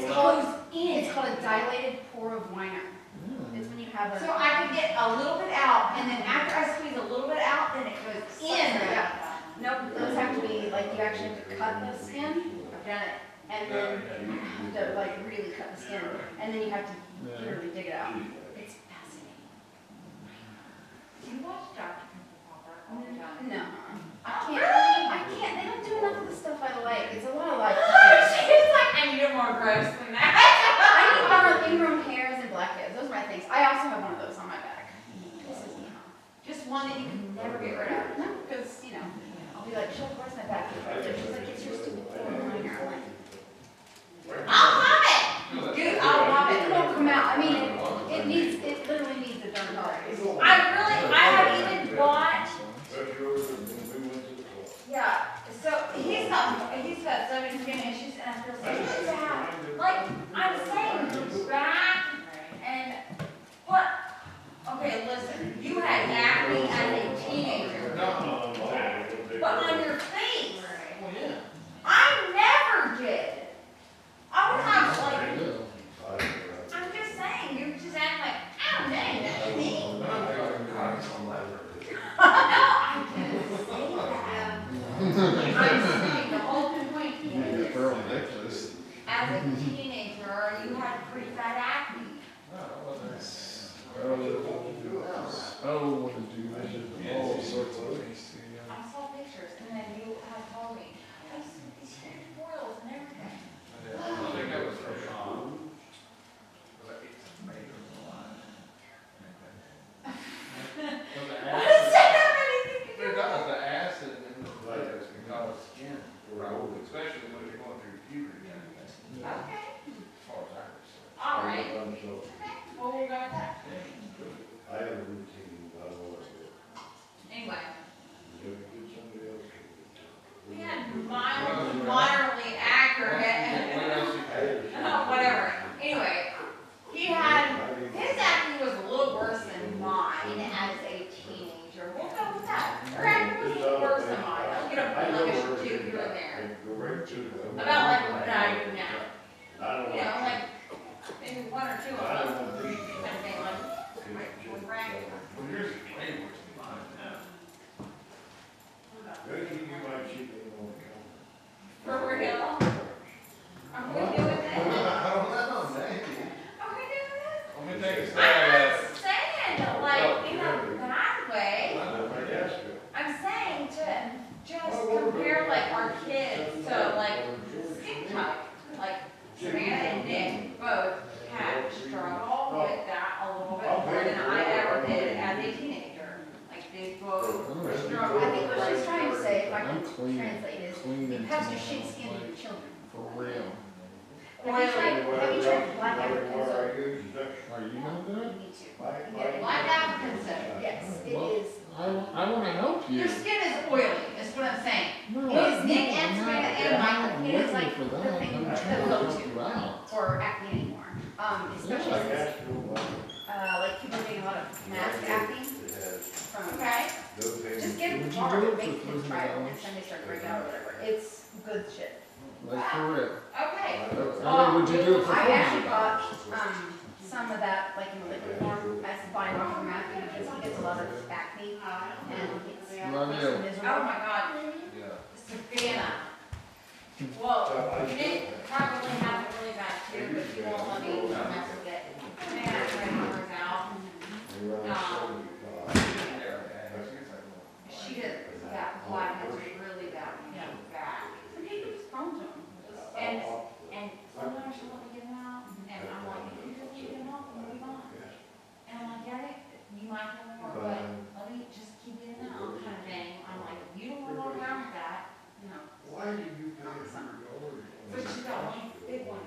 It's called a dilated pore of Weiner. It's when you have a. So I can get a little bit out, and then after I squeeze a little bit out, then it goes in. Yeah. Nope, those have to be, like, you actually have to cut the skin. I've done it. And then you have to, like, really cut the skin. And then you have to literally dig it out. It's fascinating. You watch Dr. Pimple Popper all the time? No. I can't. I can't. They don't do enough of the stuff I like. It's a lot of, like. She's like, I need it more gross than that. I need more ingrown hairs and blackheads. Those are my things. I also have one of those on my back. This is me. Just one that you can never get rid of. No, because, you know, I'll be like, She'll where's my back? She's like, it's your stupid pore liner. I'm like, I'll have it! Dude, I'll have it it. won't come out. I mean, it literally needs a dermatologist. I have even bought, yeah, so he's got so many skin issues, and I feel so bad. Like, I'm saying back and what? Okay, listen, you had acne as a teenager, but on your face, I never did. I would have like, I'm just saying, you just act like, oh dang, that's me. No, I didn't say that. I'm saying the whole point is, as a teenager, you had pretty bad acne. All sorts of things. I saw pictures, and then you had told me, I used to get these huge boils and everything. I think that was from Sean. What does that have anything to do It with does, the acid in the players can cause skin, especially when you're going through puberty and everything, Okay, as far as I understand. all right. Okay, well, we'll go with that. I have a routine, I don't want to. Anyway, You get somebody else. we had moderately accurate, What else you got? whatever. Anyway, he had, his acne was a little worse than mine as a teenager. We'll go with that. Her acne was a little worse than mine. I'll get a blemish or two here and there. Go right to them. About like what I do now. I don't You know, want. like maybe one or two of I them. don't want these. Kind of thing, like, with ragged. Well, yours is way worse than mine now. Gotta keep you my chicken on the counter. For real? Are we doing this? I don't know, maybe. Are we doing this? Let me take a I'm stab at not it. saying like in a bad way. I guess so. I'm saying to just compare like our kids to like skin type. Like Savannah and Nick both had struggled with that a little bit more than I ever did as a teenager. Like they both struggled. I think what she's trying to say, if I I'm can clean. translate, is Clean you into pass your my shit house, skin to like, your children. for real. Have you tried black African Where soap? I use that. Are you not You good? need to. My- You get it. Black African soap. Yes, it Well, is. I want to help you. Your skin is oily, is what I'm saying. No, It is Nick no, and I'm Savannah not- and Michael. I'm It is looking like for the that. thing I'm that trying to go help to you out. for acne anymore. Especially Like since, astral, like people getting a lot of mask acne it has from. Okay? no pain. Just get Would it you hard, do it make for kids try it $300? next time they start to break out or whatever. It's good shit. Like for real. Okay. I mean, would you do it for I actually $400? bought, some of that, like in the liquid form, as a buying off from Matthew, because he gets a lot of acne, and it's Love makes you. him Oh miserable. my God. Yeah. Savannah. Well, Nick probably has it really bad too, but he won't let me mess with it. Savannah right numbers out. She does that black has really bad back. Some people just prone to them. And sometimes she'll let me get them out, and I'm like, you just leave them out and move on. And I'm like, yeah, you might have more, but let me just keep getting out kind of thing. I'm like, you don't want to go around with that, you know. Why did you pay $100? But she got one big one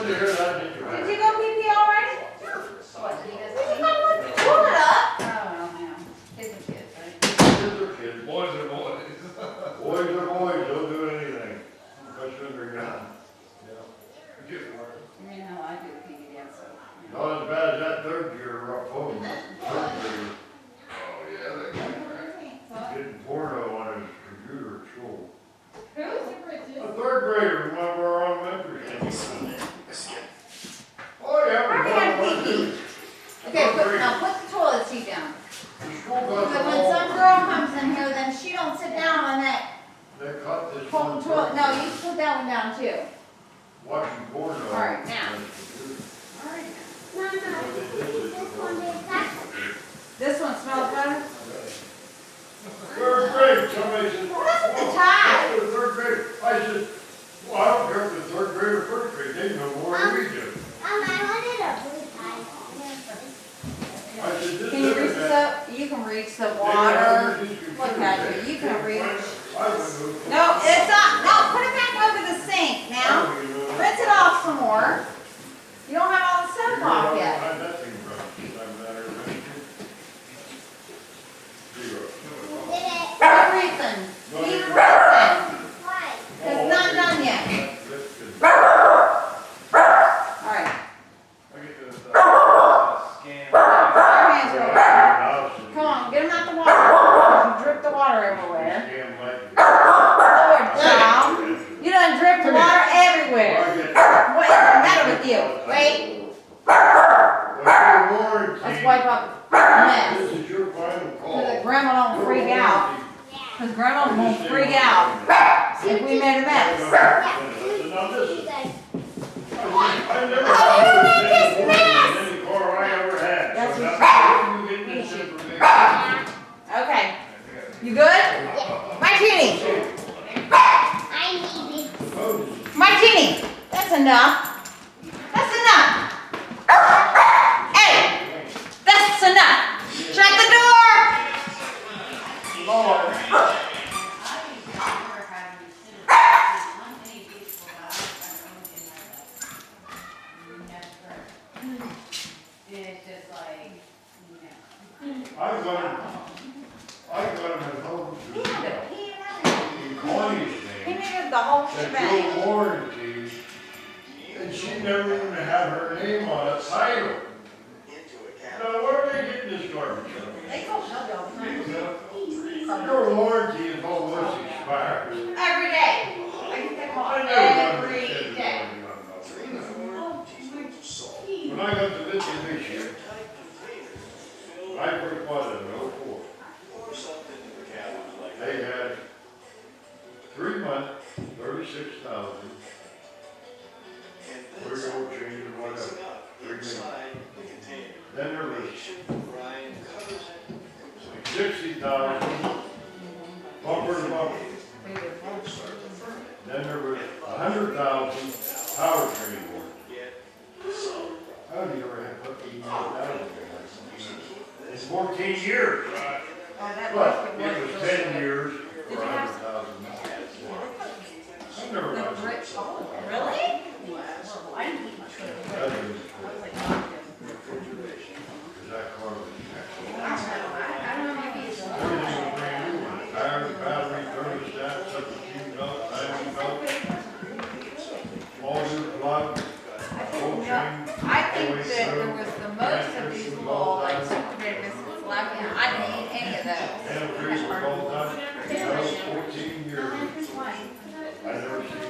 to hear that, did you? Did you go pee pee already? What, did you guys You see? gotta let the toilet up. Oh, well, you know, kids are kids, right? Kids are kids. Boys are boys. Boys are boys, they'll do anything, especially when they're young. Get work. You know how I do the PDD, so. you know. Not as bad as that third year rough home. Third grader Oh, yeah, they got it. getting porno on his computer at school. Who? A third grader, remember our elementary school? Oh, yeah. I we had got one, pee-pee. too. Okay, now put the toilet seat down. The school got Because the when whole, some girl comes in here, then she don't sit down on that they cut this whole one. toilet. No, you put that one down too. Watching porno. All right, now. on his computer. Alright. What they did is- This one smells better? Third grade, somebody said. Well, that's the "Well, tie." what's the third grade? I said, well, I don't care if the third grade or first grade, they know more than we do. I wanted a blue tie. I said, this Can you reach internet- the, you can reach the they water. have these Look computers, at they- you, you can reach. I went to- No, it's not. No, put it back over the sink now. I don't even know. Rinse it off some more. You don't have all the stuff off yet. How'd that thing run? Doesn't matter, right? Zero. Did it? Keep reaching. Keep reaching. Why? It's not done yet. That's good. Alright. I get the scan. Your hands are over. House and- Come on, get them out the water. You drip the water everywhere. Scam like- Lord, child. You done dripped the water everywhere. I get- What is the matter with you? Wait. What's your warranty? Let's wipe up the mess. This is your final call. So that grandma don't freak out. Cause grandma won't freak out if we made a mess. Now listen, Guys, I never had any car I ever had. That's So what- now you get this information. Okay. You good? Martini. I need it. Moses, Martini. That's enough. That's enough. Hey, that's enough. Shut the door. Lord. It's just like, I got him at home he to, had to pee and everything. Connie's He name, needed the whole that shebang. your warranty, and she never even had her name on it title. Now, where are they getting this garbage from? They call Shelby all the time. Your warranty is almost expired. Every day. I get that call I never every understood day. When I got to Mitsubishi, I first bought it in '04. They had 3 months, 36,000. Three oil change or whatever. 3 minutes. Then there was 60,000 bumper to bumper. Then there was 100,000 powertrain work. How do you ever have put 80,000? It's 14 years. Oh, that But was it was 10 years for Did you have- 100,000. I've never the done brick. it. Really? I didn't eat much of it. That is, I was like, not good. because that car was excellent. I don't know maybe it's. Everything was brand new. Tires, battery, thermostat, substitute belt, timing belt. All new plug, whole chain. I think that there was the most of these little, like, super big Mrs. Flappy, I didn't eat any of those. And freeze was all done. That was 14 years. I never seen it.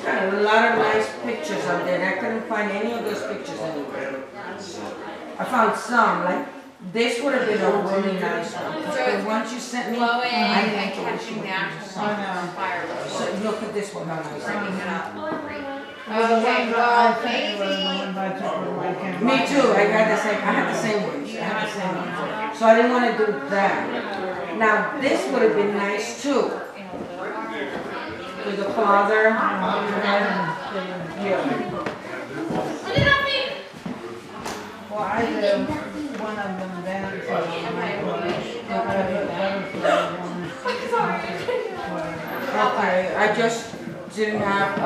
Got a lot of nice pictures on there, and I couldn't find any of those pictures anywhere. I found some, like, this would have been a really nice one. The ones you sent me, Blowing I and think it catching was the actual on fire. So look at this one, how nice. Bringing it up. Well, Okay, the well, ones I was the ones I took with my camera. Me too, I got the same, I had the same ones, I had the same ones. So I didn't wanna do that. Now, this would have been nice too. With the father, yeah. Well, I did one of them dance. Okay, I just didn't have,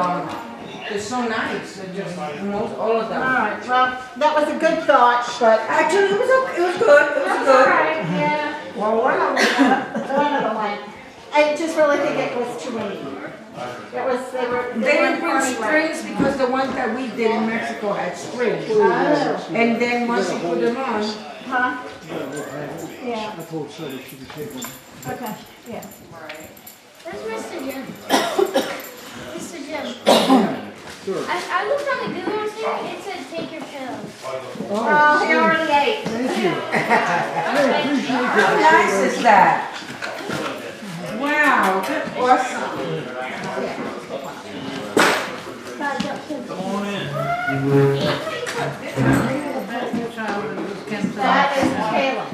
they're so nice, they're just, all of them. Alright, well, that was a good thought, but. Actually, it was okay, it was good, it was good. Alright, yeah. Well, one of them went. I just really think it was too many. It was, they They didn't bring funny, right? strings because the ones that we did in Mexico had strings. Oh, And then once you put them on, huh? Yeah, I told Shelley she could take one. okay, yeah. Where's Mr. Jim? Mr. Jim. Sure. I looked on the Google thing, it said take your pills. Oh, he already ate. Thank you. I appreciate how that. nice is that? Wow, that's awesome. That is Caleb.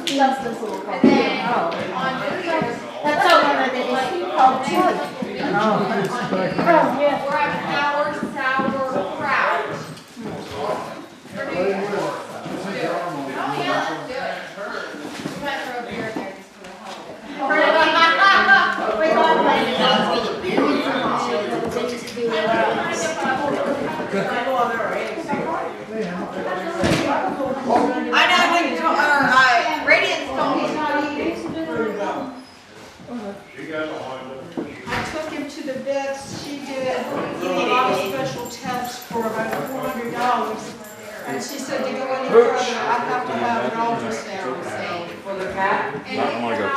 Just this little puppy. And then on New Year's, That's all one of the issues called chili. Oh, it's back. Oh, yeah. we're having our sour kraut. For New Year's. Oh, yeah, let's do it. We might throw a beer in there just for the hell of it. We got like. Radiant's told he's not eating. She got the one. I took him to the vets, she did a lot of special tests for about $400. And she said to go any further, I have to have an ultrasound, so. For the cat?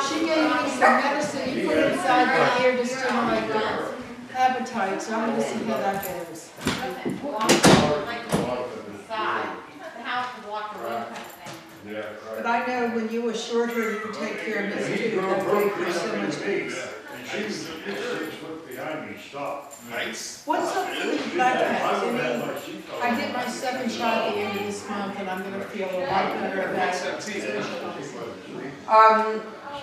She gave me some medicine, you put it inside my ear to stimulate the appetite, so I'm gonna see how that goes. Like the side, the house would walk the road kind of thing. Yeah, But right. I know when you assured her you would take care of this He too, drove that her gave her so behind much me, peace. and she was 6 foot behind me, stopped. What's up with these black I cats? wouldn't have I my sheet on. I get my second shot at the end of this month and I'm gonna feel a lot better about it.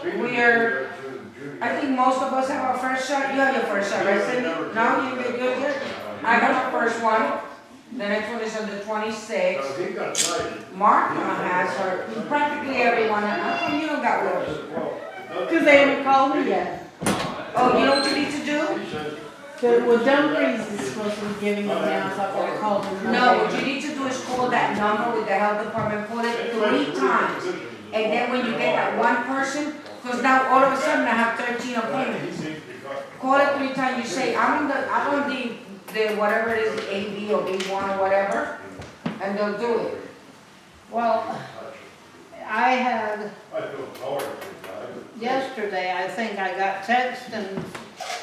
We're, I think most of us have our first shot. You have your first shot, right, Cindy? No, you did good. I got my first one. The next one is on the 26th. So he got tired. Martha has her, practically everyone. How come you don't got yours? Cause they haven't called me yet. Oh, you know what you need to do? He said, Well, Dumfries is supposed to be giving them now, so I gotta call them. No, what you need to do is call that number with the health department, call it 3 times. And then when you get that one person, because now all of a sudden I have 13 appointments. Call it 3 times, you say, I'm on the whatever it is, AB or B1 or whatever, and they'll do it. Well, I had, I feel tired of it, yesterday, I think I got text and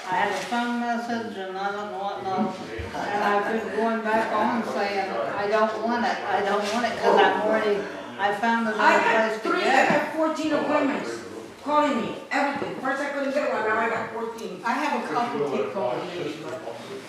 I had a phone message and I don't know whatnot. And I've been going back on saying, I don't want it, cause I'm already, I found I another had place to 3, I get it. had 14 appointments, calling me, everything. First I couldn't get one, now I got 14. I have a couple keep calling me.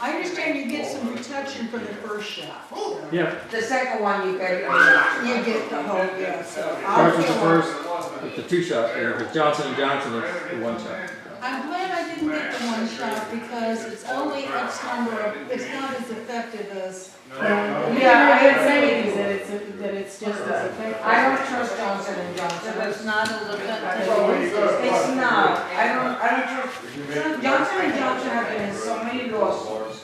I understand you get some protection for the first shot. The second one you get, You get the whole, yeah, so. I'll First is the feel- first, it's the 2 shot, and if it's Johnson & Johnson, it's the 1 shot. I'm glad I didn't get the 1 shot because it's only X number of, it's not as effective as. Yeah, I agree. that it's just as effective. I don't trust Johnson and Johnson. It's not as effective. It's not, I don't trust, Johnson and Johnson have been in so many lawsuits.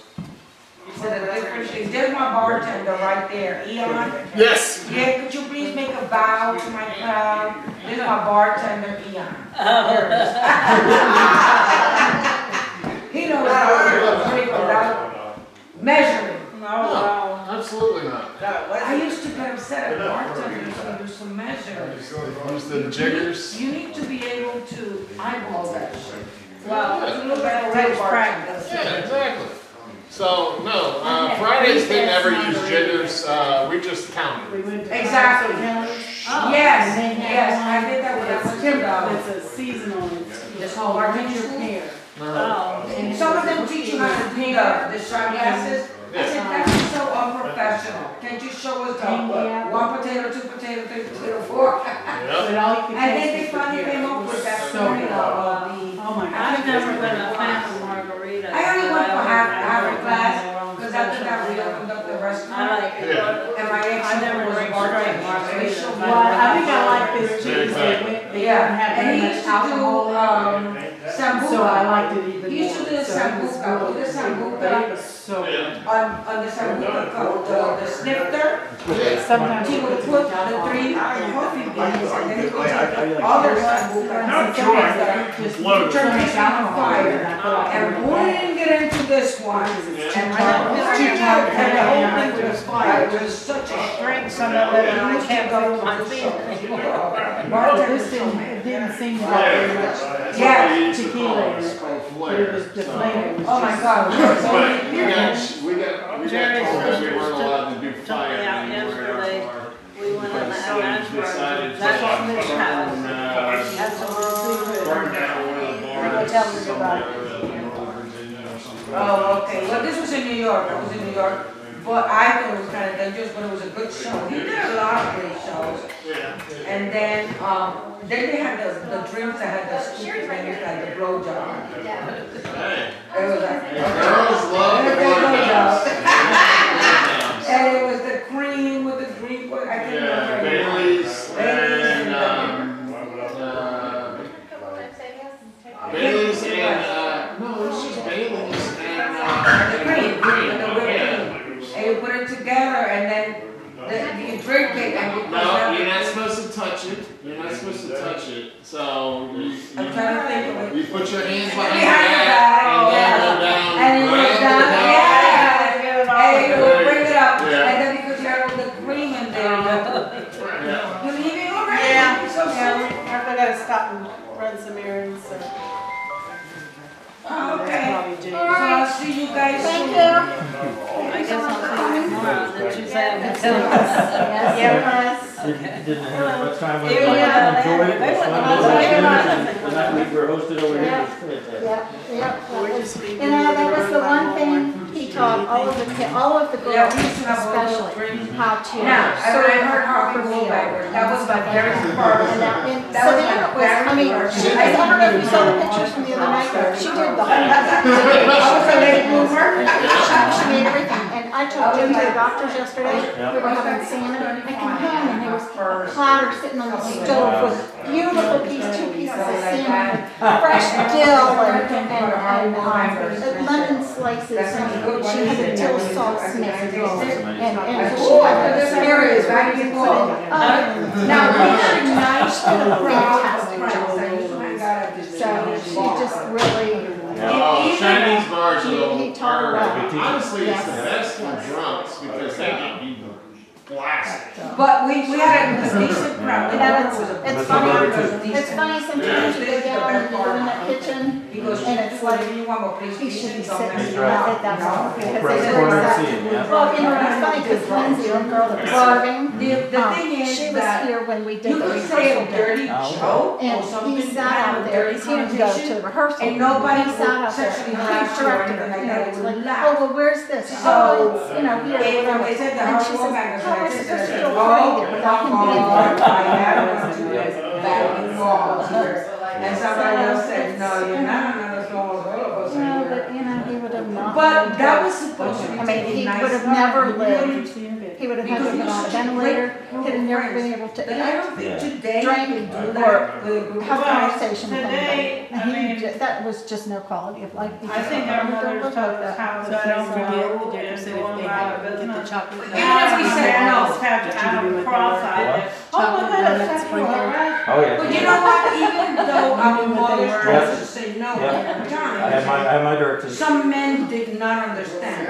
For the different things, there's my bartender right there, Eon. Yes! Yeah, could you please make a bow to my crowd? This is my bartender, Eon. He knows how to drink without measuring. No, Absolutely not. I used to get upset at bartenders who do some measuring. Use the jiggers. You need to be able to eyeball that shit. well, it's a little bit of road practice. Yeah, exactly. So, no, Fridays they never use jiggers, we just count We it. went to Exactly. Oh. Yes, And they had yes, one I did that when I was in It's a seasonal, this whole bartender your school. pear. Oh. And Some of them teach you how to do the shot glasses. I said, that's so unprofessional. Can't you show us the 1 potato, 2 potato, 3 potato, 4? Yep. But all you can And then taste they is the finally pear. came It up was with that so formula good. of the. Oh my God. I've never been a fan of margarita. I only went for half a glass, because after that we opened up the restaurant. I like it. Yeah. And my ex I never was a drank bartender. straight margarita. So Well, I think I like this too. Exactly. They Yeah, didn't have and he very used much to do, alcohol in it. sambuca. So I liked it even more. He used to do the So it was sambuca, good. with the sambuca. But it was so good. On the sambuca cup, the snifter, Sometimes he you would put put the three coffee beans and then he would I take like other sambuca. Not Just turn it down on fire. And we didn't get into this one. And I It's too hot. and the whole thing was fire. It was such a Drink some of it and I can't feel my feet anymore. This didn't seem to have very much Yeah. tequila in it. But it was the flavor was Oh my just- God. But we got Jerry's told that we sister weren't allowed to do took fire me out anywhere. yesterday. We went in the Decided Ashburn. to, That's Smith's house. That's a little secret. burn down one of the Go bars tell me somewhere about it. in Northern Virginia or something. Oh, okay. Well, this was in New York. I was in New York. But I thought it was kind of dangerous, but it was a good show. He did a lot of great shows. Yeah. And then they had the drinks that had the stupid things like the blowjob. Yeah. Hey, It was like, girls love the blowjob. blowjobs. And it was the cream with the green, I can't Yeah, remember. Bailey's and, Bailey's and, no, it's just Bailey's and, The cream, cream, the whipped yeah. cream. And you put it together and then you drink it and you put No, it. you're not supposed to touch it. You're not supposed to touch it. So I'm trying to think of it. you put your hands behind Behind your your back back, and then go down. And you grab went the down, ball. yeah. And you would bring it up. Yeah. And then because you had all the cream in there, you have to. Yeah. You leave it already? Yeah. So silly. I gotta stop and run some errands, so. Oh, okay. Probably So James. I'll see you guys soon. Thank you. I guess I'll see you tomorrow, that you said. Yes. Didn't have much time with Yeah, it. yeah, Enjoyed it. they It was wouldn't fun. have let me. The night we were hosted over here Yeah. was fantastic. Yep. You know, that was the one thing he taught all of the Yeah, girls, we used to have all those especially, drinks. how to Now, I serve heard a Harvey proper meal. Goldberg. That was my very And first. so Savannah was, I mean, she was, I don't know if you saw the pictures from the other night, but she did the whole. I was a late bloomer. She made everything, and I took Jim to the doctor's yesterday, we were having salmon, I came home and there was a platter sitting on the stove with beautiful two pieces of salmon, fresh dill and lemon slices, and she had the dill sauce mixed in, and she had the asparagus right in the Now, we had a nice little crowd of fantastic friends. job. I used to hang out at this So she just really, Oh, Chinese bars are he taught her well. honestly, it's the Yes. best for drunks because they get you blasted. But we had a decent crowd. You know, it's funny, It's it's funny sometimes you go down and you go in that kitchen, He goes, and it's like, you want more, please. he should be don't sitting mess it right up. at that moment, because they Right, were corner that. seat, yeah. Well, you know, it's funny, because Lindsay, the girl that was serving, The thing is she was that here when we did you the could say a rehearsal. dirty joke or And something. he sat out there, because he didn't go to the rehearsal. And nobody He sat would out there, sexually and he harass you or directed anything her, like you know, that. it's They like, would oh, laugh. well, where's this? So, Oh, it's, you know, here, If whatever. they said the And house she woman, says, I how am I said, supposed to oh, go Friday without him being there? I had to do this back and forth here. And somebody else said, no, you're not another soul, all of us No, are but, here. you know, he would have not. But that was supposed to be I mean, taken he nice. would have never Really, lived. He would have had to Because been on a you're such a ventilator, great he'd have never friends. been able to But I don't think today drink, you can do or that with a group of have friends. conversation with Today, anybody. I And mean- that was just no quality of life. He I just think never our lived mothers like taught us that. how to So I don't say forget, no Jacob and said go if they about have, get the business. chocolate. Even if we said no. Just have to have a cross-eyed. Oh, Chocolate look at it, donuts, sexual sprinkles. harassment. Oh, yeah. But you know what, even though our mothers Yeah. tried to say no Yeah. every I have time, my directions. some men did not understand,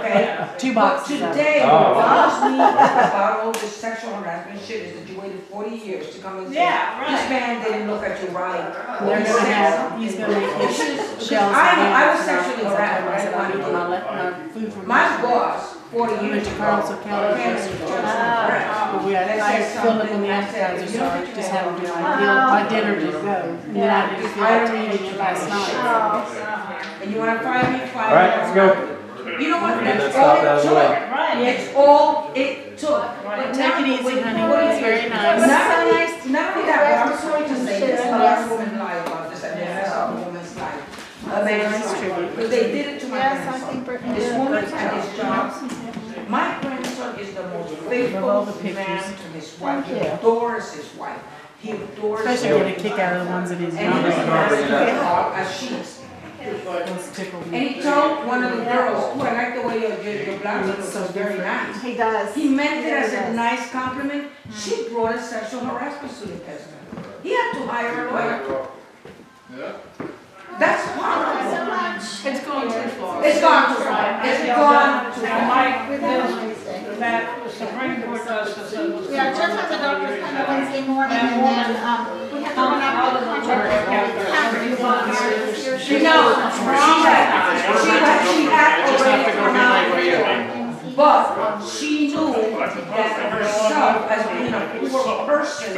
okay? Two But boxes of it. today, Oh, what wow. bothers me about all this sexual harassment shit is that you waited 40 years to come and say, Yeah, this right. man didn't look at you right. They're He gonna said have, something." he's gonna make his Because shells. I was sexually harassed, I said, right? I'll do my food from. My boss, 40 We went years to ago, Carl's O'Callaghan. came to church and harassed. But we had, I filled up on the appetizers, so I just had to do my dinner to go. And then I didn't feel like eating it last night. Oh, And you wanna find me, find me. All right, let's go. You know what, Let's that's stop all out it of the took. way. Right. It's all it took. But Take now it easy, with honey. 40 It's very years- nice. Not only that, but I'm sorry to say this, a lot of women lie about this, and they mess up a woman's life. A man's life. Because they did it to my yes, I grandson. think Brittany This did a woman great at his job, my grandson is the most faithful all the man pictures. to his wife. He Thank you. adores his wife. He adores Especially her. get a kick out of the ones that he's And he young. was asking her out as sheets. Those tickle And me. he told one of the girls, "Oh, I like the way your blouse looks, so very nice." He does. He meant it as a nice compliment. She brought a sexual harassment suit against him. He had to hire a lawyer. Yeah. That's horrible. It's going too far. It's gone too far. It's gone too far. Mike, that Supreme Court justice that was. Yeah, Jeff has a doctor's appointment Wednesday morning, and then, we have to run out of the contract. She knows, she had already come out. But she knew that herself as being a poor person,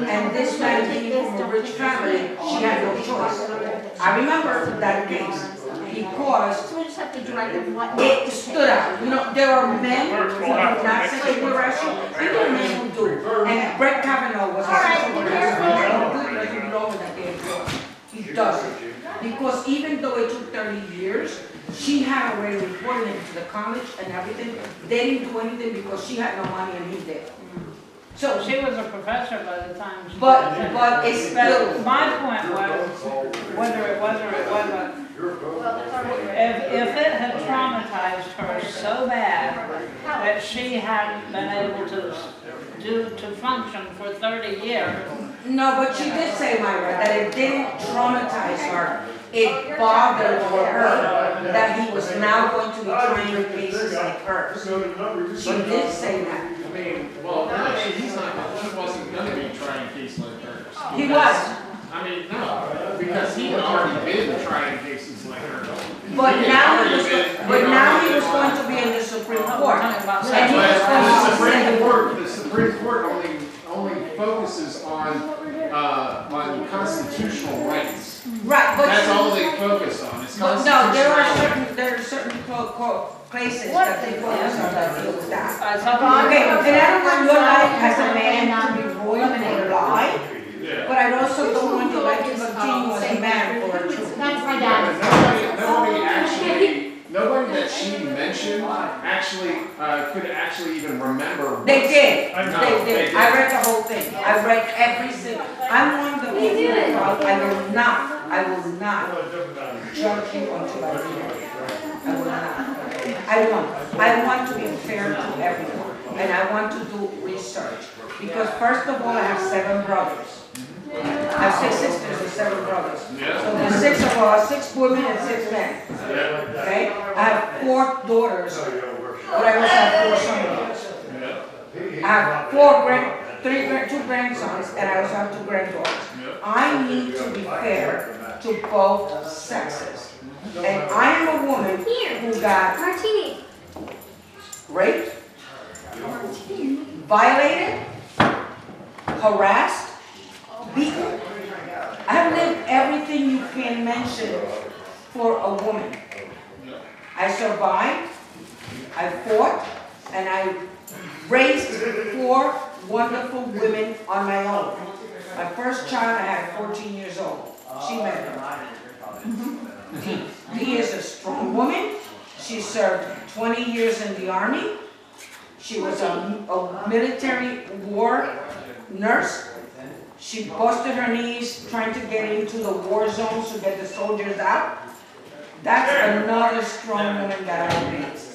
and this man being from a rich family, she had no choice. I remember that case, because So we just have to direct them what. it stood out. You know, there are men who do not sexually harass you, and there are men who do. And Brett Kavanaugh was a sexual harasser. He belong in that damn court. He doesn't. Because even though it took 30 years, she had already reported him to the college and everything. They didn't do anything because she had no money and he did. So, She was a professor by the time she. but it's still. But my point was, whether it wasn't, if it had traumatized her so bad that she hadn't been able to function for 30 years. No, but she did say, Myra, that it didn't traumatize her. It bothered her that he was now going to be trying cases like hers. She did say that. I mean, well, he wasn't gonna be trying a case like hers. He was. I mean, no, because he had already been trying cases like hers. But now he was going to be in the Supreme Court. And he was But going the to Supreme say, Court, only focuses on constitutional rights. right, but. That's all they focus on, is But constitutional no, there rights. are certain places that they focus on that deal with that. I saw. Okay, and I don't want your life as a man to be ruined and lie, Yeah. but I also don't want your life to continue as a man for a truth. That's my But dad. nobody that she mentioned actually, could actually even remember. They did, No, they they did. I read the whole thing. I read every single, I'm one of the people that I will not judge you until I read it. I will not. I want to be fair to everyone, and I want to do research. Because first of all, I have 7 brothers. I have 6 sisters and 7 brothers. So there's 6 of us, 6 women and 6 men. Okay? I have 4 daughters, but I also have 4 sons. I have 2 grandsons, and I also have 2 granddaughters. I need to be fair to both sexes. And I am a woman who got Martini. raped, violated, harassed, beaten. I have lived everything you can mention for a woman. I survived, I fought, and I raised 4 wonderful women on my own. My first child I had at 14 years old. She met him. He is a strong woman. She served 20 years in the army. She was a military war nurse. She busted her knees trying to get into the war zones to get the soldiers out. That's another strong woman that I raised.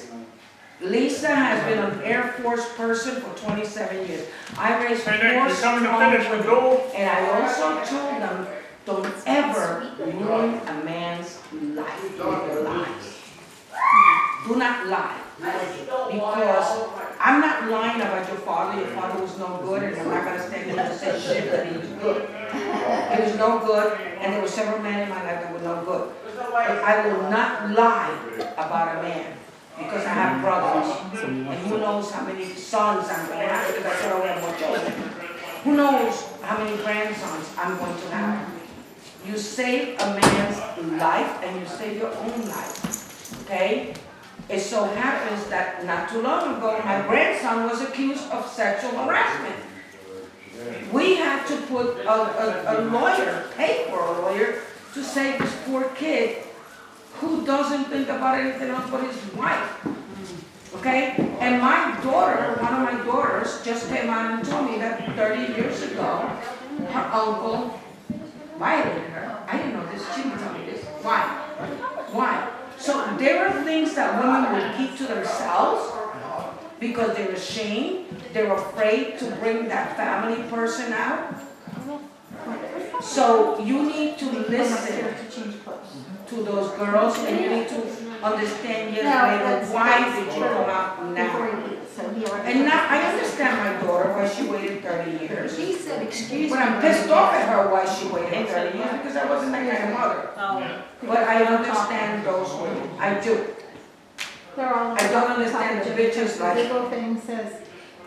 Lisa has been an Air Force person for 27 years. I raised 4 strong women, and I also told them, don't ever ruin a man's life with your lies. Do not lie. Because I'm not lying about your father. Your father was no good, and I'm not going to stand here and say shit that he was good. He was no good, and there were several men in my life that were no good. But I will not lie about a man. Because I have brothers, and who knows how many sons I'm going to have, because I said I have more children. Who knows how many grandsons I'm going to have. You save a man's life, and you save your own life, okay? It so happens that not too long ago, my grandson was accused of sexual harassment. We had to put a lawyer, pay for a lawyer, to save this poor kid who doesn't think about anything else but his wife. Okay? And my daughter, one of my daughters, just came out and told me that 30 years ago, her uncle violated her. I didn't know this, she didn't tell me this. Why? Why? So there are things that women will keep to themselves because they're ashamed, they're afraid to bring that family person out. So you need to listen to those girls and you need to understand years later, why did you come out now? And now, I understand my daughter why she waited 30 years. He said, excuse me. But I'm pissed off at her why she waited 30 years because I wasn't that kind of mother. Oh, But I understand those women, I do. They're all. I don't understand the bitches The like, little thing says,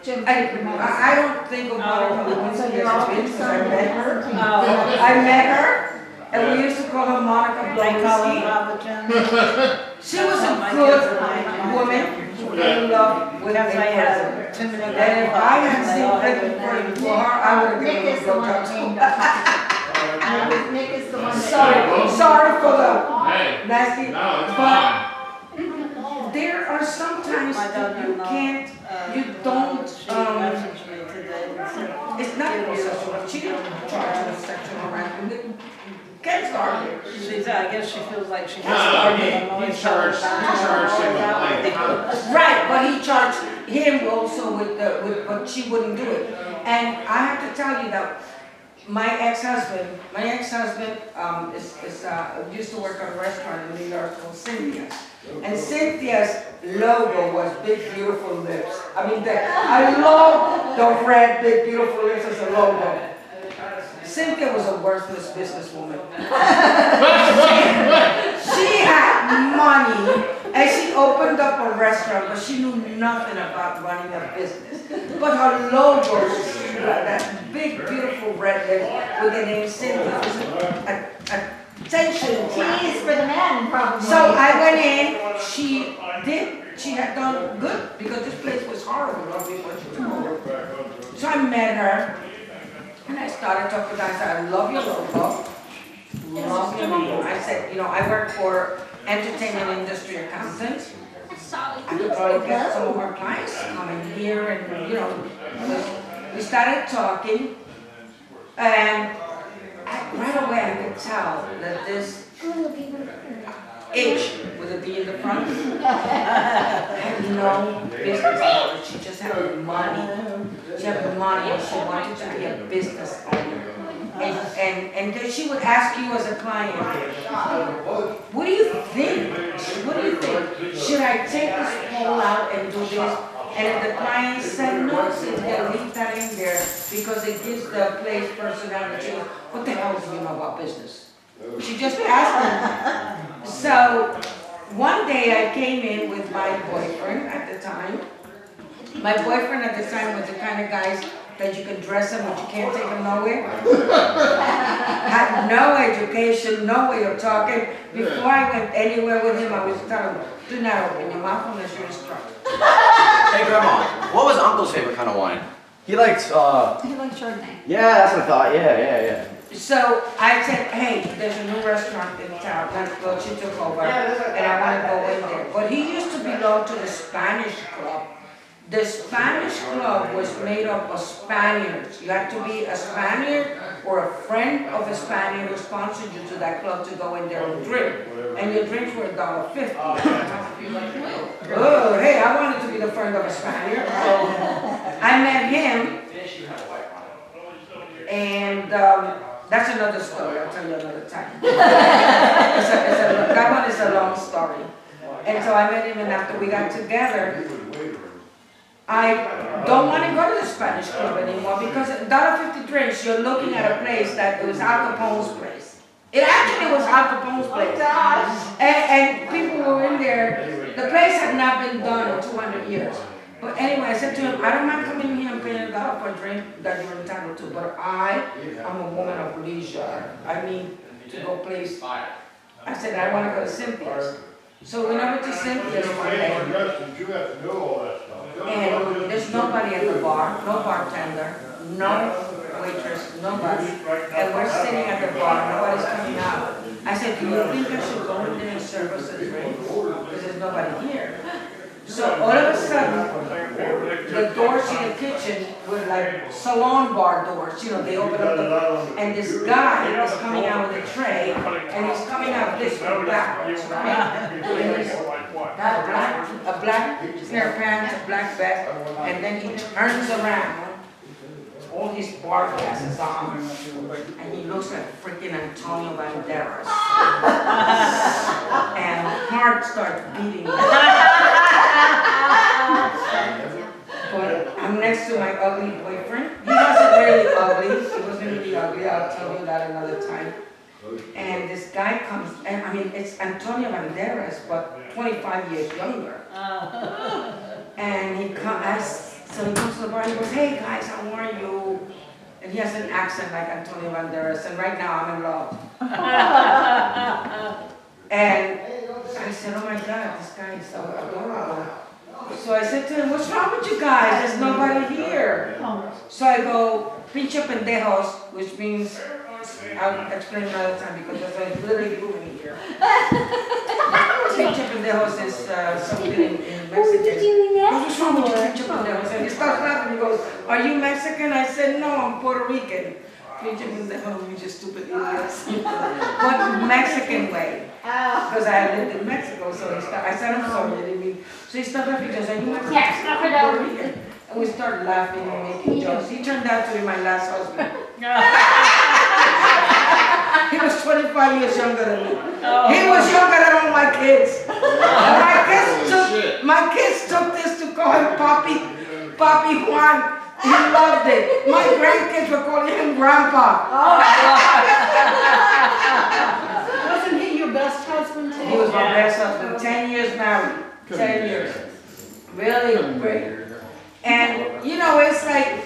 Jim. I don't think of Monica Lewinsky as a bitch because I met her. oh, I met her and we used to call her Monica they call him Lewinsky. Papa Jim. She was a good woman. In love with a Because they had president. too many And if I had grandfathers, they seen all had Ricky their Morton names. for her, I would have Nick given is her the a one that blowjob. named Nick is the one that. Sorry for the Hey, nasty, no, it's but fine. there are sometimes My that you daughter-in-law, can't, you don't, she messaged me today and said, it's not sexual, she didn't charge her sexual harassment. Can't start it. she said, I guess she feels like she has No, to. he charged him with like, Right, but he charged him also with, but she wouldn't do it. And I have to tell you that my ex-husband, used to work at a restaurant in New York called Cynthia's. And Cynthia's logo was big, beautiful lips. I mean, I love the red, big, beautiful lips as a logo. Cynthia was a worthless businesswoman. She had money and she opened up a restaurant, but she knew nothing about running a business. But her logo was that big, beautiful red lip with the name Cynthia was attention. Tease for the men, probably. So I went in, she had done good because this place was horrible. So I met her. And I started talking to her, I said, I love your logo, love your name. I said, I work for entertainment industry accountants. I could probably get some of our clients coming here and, we started talking. And right away I could tell that this H with a D in the front had no business. She just had money. She had money and she wanted to be a business owner. And then she would ask you as a client, what do you think? What do you think? Should I take this pole out and do this? And if the client said no, Cynthia, leave that in there because it gives the place personality. She goes, what the hell do you know about business? She just asked me. So one day I came in with my boyfriend at the time. My boyfriend at the time was the kind of guys that you can dress him but you can't take him nowhere. Had no education, no way of talking. Before I went anywhere with him, I was telling him, do not open your mouth unless you're instructed. Hey Grandma, what was Uncle's favorite kind of wine? He likes, He likes Chardonnay. yeah, that's what I thought, yeah. So I said, hey, there's a new restaurant in town, well, she took over, and I want to go in there. But he used to belong to the Spanish Club. The Spanish Club was made up of Spaniards. You had to be a Spaniard or a friend of a Spaniard who sponsored you to that club to go in there and drink. And your drinks were $1.50. Oh, hey, I wanted to be the friend of a Spaniard. So I met him, and that's another story. I'll tell you another time. That one is a long story. And so I met him, and after we got together, I don't want to go to the Spanish Club anymore because $1.50 drinks, you're looking at a place that it was Al Capone's place. It actually was Al Capone's place. And people were in there. The place had not been done in 200 years. But anyway, I said to him, I don't mind coming here and paying $1 for a drink that you're entitled to, but I am a woman of leisure. I need to go place. I said, I want to go to Cynthia's. So we went to Cynthia's one day. You have to know all that stuff. And there's nobody at the bar, no bartender, no waitress, nobody. And we're sitting at the bar, nobody's coming out. I said, do you think I should go in there and serve us a drink? Because there's nobody here. So all of a sudden, the doors in the kitchen were like salon bar doors, you know, they open up and this guy is coming out with a tray, and he's coming out this way backwards, right? And he's got a black pair of pants, a black vest, and then he turns around, all his bar glasses on, and he looks like freaking Antonio Banderas. And my heart starts beating. But I'm next to my ugly boyfriend. He wasn't really ugly. He wasn't really ugly. I'll tell you that another time. And this guy comes, and I mean, it's Antonio Banderas, but 25 years younger. And he comes, so he comes to the bar and he goes, "Hey guys, how are you?" And he has an accent like Antonio Banderas, and right now I'm in love. And I said, "Oh my God, this guy is so adorable." So I said to him, "What's wrong with you guys? There's nobody here." So I go, "Pinche pendejos," which means, I'll explain another time because there's a literally moving here. Pinche pendejos is something in Mexican. "What's wrong with you, pinche pendejos?" And he starts laughing. He goes, "Are you Mexican?" I said, "No, I'm Puerto Rican." Pinche pendejos, you just stupid idiots. But Mexican way. Because I lived in Mexico, so I said, "I'm sorry, I didn't mean." So he started laughing, he goes, "Are you Mexican?" Yes, not for that. Puerto Rican. And we started laughing and making jokes. He turned out to be my last husband. He was 25 years younger than me. He was younger than all my kids. And my kids took this to call him Papi Juan. He loved it. My grandkids were calling him Grandpa. Wasn't he your best husband too? He was my best husband. 10 years married. 10 years. Really great. And, you know, it's like,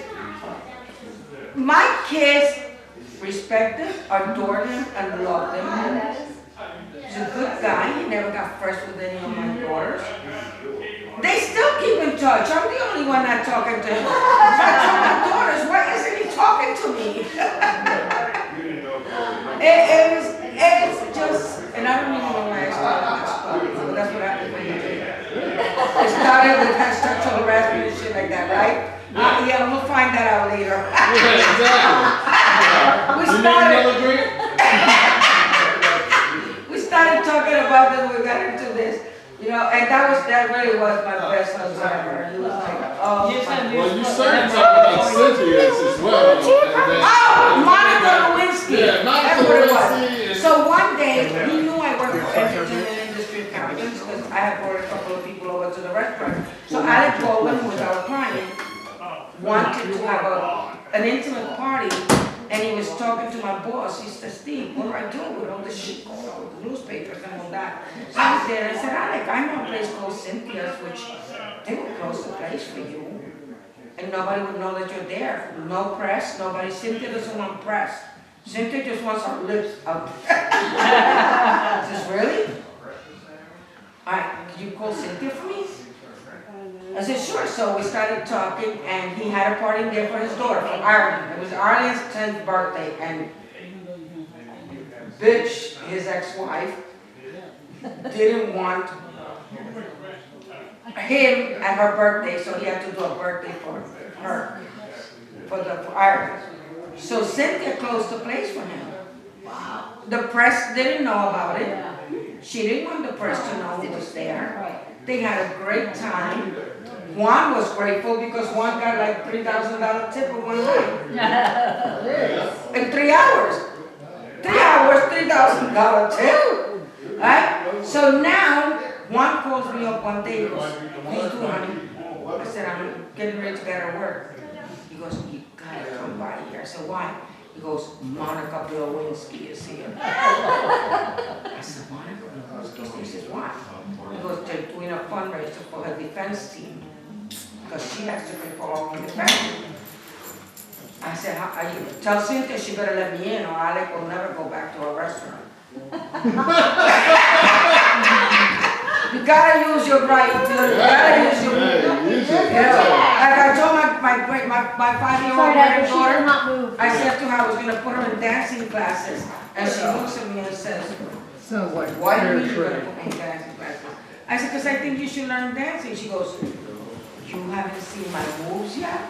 my kids respect him, adored him, and loved him. He's a good guy. He never got fresh with any of my daughters. They still keep in touch. I'm the only one not talking to him. I told my daughters, why isn't he talking to me? It's just, and I don't even know why I started this story, but that's what happened when you do that. It started with that structural harassment and shit like that, right? Yeah, we'll find that out later. We started talking about this, we got into this. You know, and that really was my best husband ever. He was like, oh, Well, you started talking about Cynthia's as well. oh, Monica Lewinsky. Yeah, Monica That's what it Lewinsky. was. So one day, he knew I worked for entertainment industry accountants because I had brought a couple of people over to the restaurant. So Alec Baldwin, who was our client, wanted to have an intimate party. And he was talking to my boss. He said, "Steve, what do I do with all this shit going on with the newspapers and all that?" So I was there and I said, "Alec, I know a place called Cynthia's, which they will close the place for you. And nobody would know that you're there. No press, nobody. Cynthia doesn't want press. Cynthia just wants her lips up." I says, "Really? All right, can you call Cynthia for me?" I said, "Sure." So we started talking, and he had a party there for his daughter, for Arlen. It was Arlen's 10th birthday, and bitch, his ex-wife, didn't want him at her birthday, so he had to do a birthday for her, for Arlen. So Cynthia closed the place for him. The press didn't know about it. She didn't want the press to know he was there. They had a great time. Juan was grateful because Juan got like $3,000 tip for one night. In 3 hours. 3 hours, $3,000 tip. Right? So now, Juan calls me up one day. He goes, "Hey, do, honey." I said, "I'm getting ready to get out of work." He goes, "You gotta come by here." I said, "Why?" He goes, "Monica Lewinsky is here." I said, "Monica Lewinsky?" He says, "Why?" He goes, "They're doing a fundraiser for her defense team. Because she has to pay for her own defense." I said, "Tell Cynthia she better let me in or Alec will never go back to her restaurant." You gotta use your right, you gotta use your Like I told my 5-year-old granddaughter, I said to her I was gonna put her in dancing classes, and she looks at me and says, Sounds like "Why do you mean you're gonna put me in dancing classes?" I said, because I think you should learn dancing. She goes, you haven't seen my moves yet?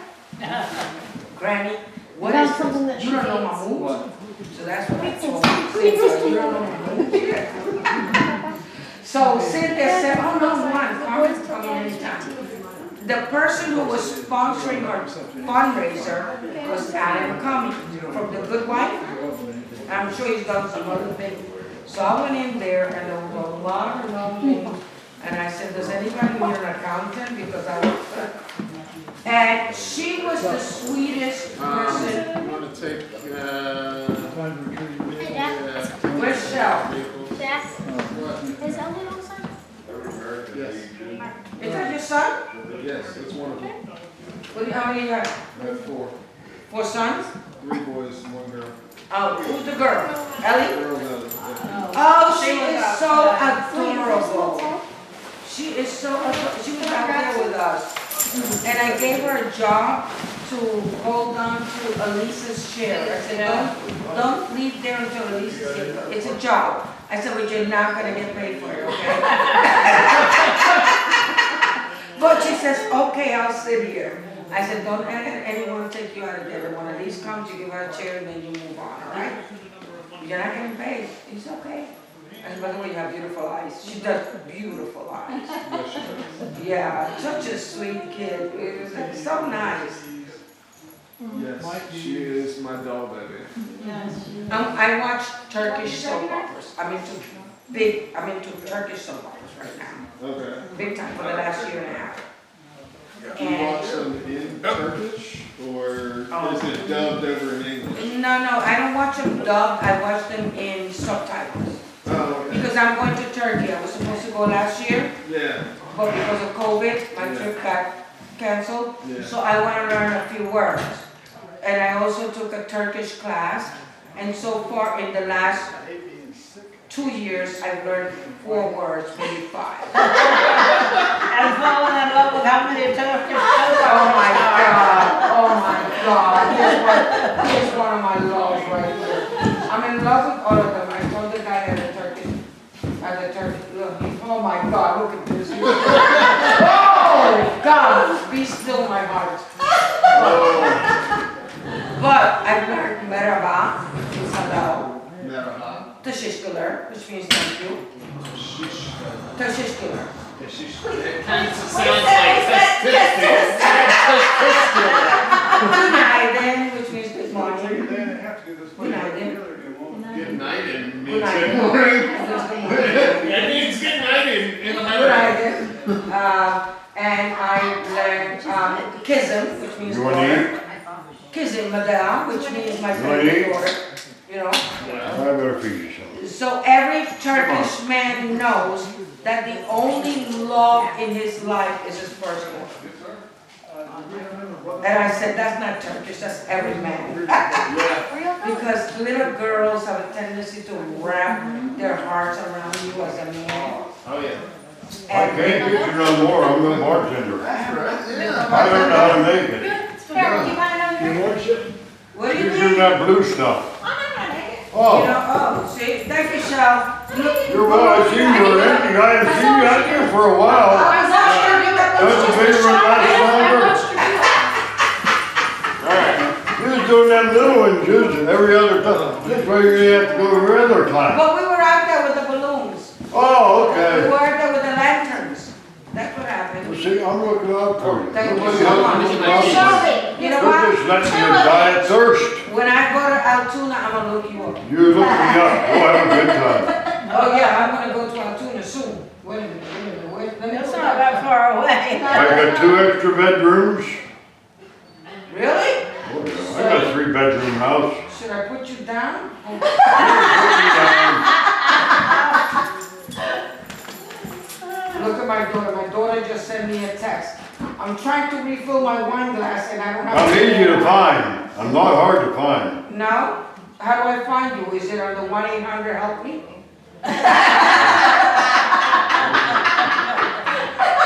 Granny, what That's is something this? that You she don't know my hates. moves? So that's what I told her. Cynthia, you don't know my moves yet? So Cynthia said, oh no, one, Carmen's coming anytime. The person who was sponsoring our fundraiser was Adam Cummings from The Good Wife. And I'm sure he's done some other things. So I went in there and there was a lot of names. And I said, does anybody need an accountant? Because I was, and she was the sweetest person. I'm gonna take, Where's Shell? Dad, is Elliot on side? Yes. Is that your son? Yes, that's one of them. How many you have? I have 4. 4 sons? 3 boys, 1 girl. Oh, who's the girl? Ellie? Girl, no. Oh, she is so adorable. She is so adorable. She was out there with us. And I gave her a job to hold on to Elisa's chair. I said, don't leave there until Elisa's here. It's a job. I said, but you're not gonna get paid for it, okay? But she says, okay, I'll sit here. I said, don't let anyone take you out of there. When Elise comes, you give her a chair and then you move on, all right? You're not getting paid. It's okay. And by the way, you have beautiful eyes. She does beautiful eyes. Yes, she does. Yeah, such a sweet kid. It was like, so nice. Yes, she is my doll baby. I watch Turkish soap operas. I'm into Turkish soap operas right now. Okay. Big time for the last year and a half. Do you watch them in Turkish, or is it dubbed over in English? No, I don't watch them dubbed. I watch them in subtitles. Oh, okay. Because I'm going to Turkey. I was supposed to go last year, Yeah, but because of COVID, my trip got canceled. yeah. So I want to learn a few words. And I also took a Turkish class. And so far in the last 2 years, I've learned 4 words, maybe 5. And falling in love with how many Turkish Oh my God, oh my God. Here's one of my loves right here. I'm in love with all of them. I told the guy at the Turkish, look, oh my God, look at this. Oh God, be still my heart. But I've learned merhaba, which is hello. Merhaba. Teşekkürler, which means thank you. Teşekkürler. It kind of sounds like Günaydın, which means good morning. Günaydın. good night and Good means night. good morning. That means good night in America. Günaydın. And I learned kızım, which means You wanna daughter. Kızım madam, which means my wanna favorite eat? daughter. You know? I better feed you something. So every Turkish man knows that the only love in his life is his firstborn. And I said, that's not Turkish, that's every man. Because little girls have a tendency to wrap their hearts around you as a man. Oh, yeah. I can't get you no more, I'm the bartender. That's right, yeah. I don't know how to make it. Here, you want another? Your worship? What do you You're mean? that blue stuff. I'm not gonna make it. You Oh, know, oh, see, thank you, Shel. Look, you're well, I seen you were empty, I haven't seen you out there for a while. Don't you feel it last longer? Alright, you was doing them little ones, just every other time. This way you have to go every other time. But we were out there with the balloons. Oh, We okay. were out there with the lanterns. That's what happened. Well, see, I'm looking out for you. Thank you Nobody so else much. is And looking out for you. Shelby, You know You're what? just letting you die of thirst. When I go to Altoona, I'm gonna look you up. You're looking me up, we'll have a good time. Oh yeah, I'm gonna go to Altoona soon. Wait a minute, wait. Let me It's go not back. that far away. I got 2 extra bedrooms. Really? I got a 3-bedroom house. Should I put you down? Look at my daughter. My daughter just sent me a text. I'm trying to refill my wine glass and I don't have. I'm easy to find, I'm not hard to find. No? How do I find you? Is it on the 1-800-HELP ME?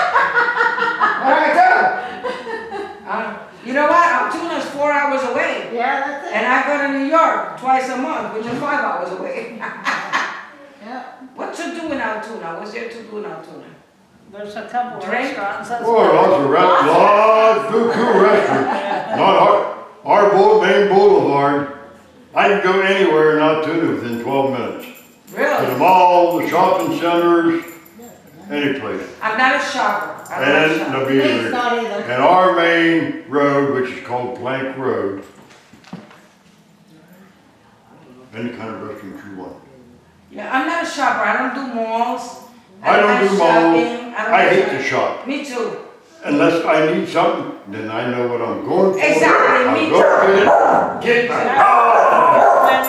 What do I do? You know what? Altoona's 4 hours away. Yeah, that's it. And I go to New York twice a month, which is 5 hours away. Yeah. What to do in Altoona? What's there to do in Altoona? There's a couple of Drink? restaurants, that's Oh, why. lots of lots of cool restaurants. Not Main Boulevard. I can go anywhere in Altoona within 12 minutes. To the Really? mall, the shopping centers, any place. I'm not a shopper. I'm not a And shopper. there'll be, Nate's not either. and our main road, which is called Plank Road. Any kind of restaurant you want. Yeah, I'm not a shopper. I don't do malls. I don't do malls. shopping. I hate to shop. Me too. Unless I need something, then I know what I'm going for. Exactly, I'll me go get it, get back.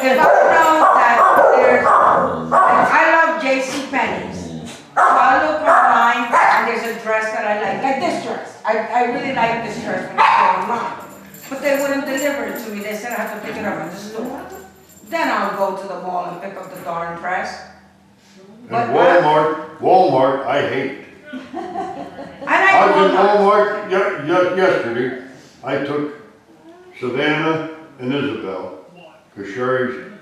If I know that there's, I love J.C. Penney's. So I look online and there's a dress that I like this dress. I really like this dress when I go online. But they wouldn't deliver it to me. They said I have to pick it up at the store. Then I'll go to the mall and pick up the darn dress. But And Walmart, I hate. I I like was in Walmart. Walmart yesterday. I took Savannah and Isabel, cause Sherry's,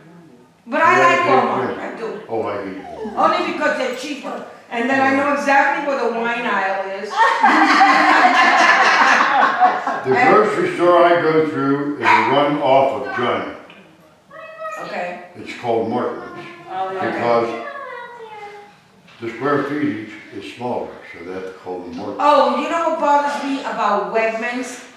But I like Walmart. I do. oh, I hate Walmart. Only because they're cheaper. And then I know exactly where the wine aisle is. The grocery store I go through is a run off of Giant. Okay. It's called Martin's, Oh, yeah. because the square footage is smaller, so that's called Martin's. Oh, you know what bothers me about Wegmans?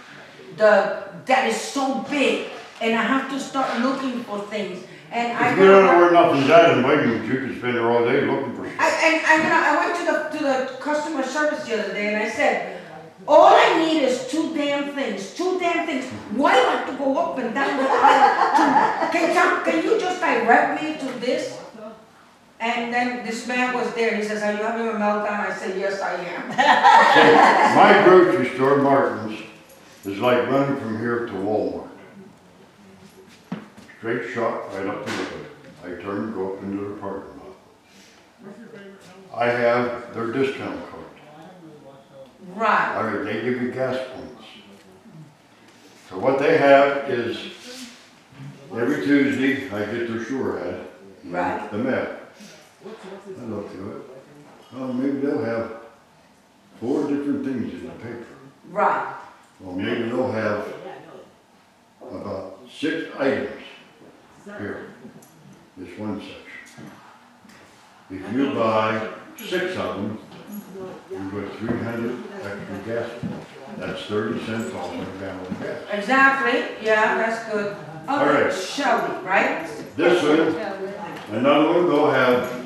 That is so big, and I have to start looking for things. And I If you don't know where nothing's at in Wegmans, you can spend there all day looking for stuff. I went to the customer service the other day and I said, all I need is two damn things. Why do I have to go up and down the aisle? Can you just direct me to this? And then this man was there. He says, are you having a meltdown? I said, yes, I am. My grocery store, Martin's, is like running from here to Walmart. Straight shot right up the road. I turn and go up into the parking lot. I have their discount card. Right. I mean, they give you gas points. So what they have is, every Tuesday, I get their sure ad. Right. The map. I look through it. Well, maybe they'll have 4 different things in the paper. Right. Well, maybe they'll have about 6 items here, this one section. If you buy 6 of them, you get 300 extra gas points. That's 30 cents off a gallon of gas. Exactly. Yeah, that's good. All right. Okay, Shelby, right? This one, another one, they'll have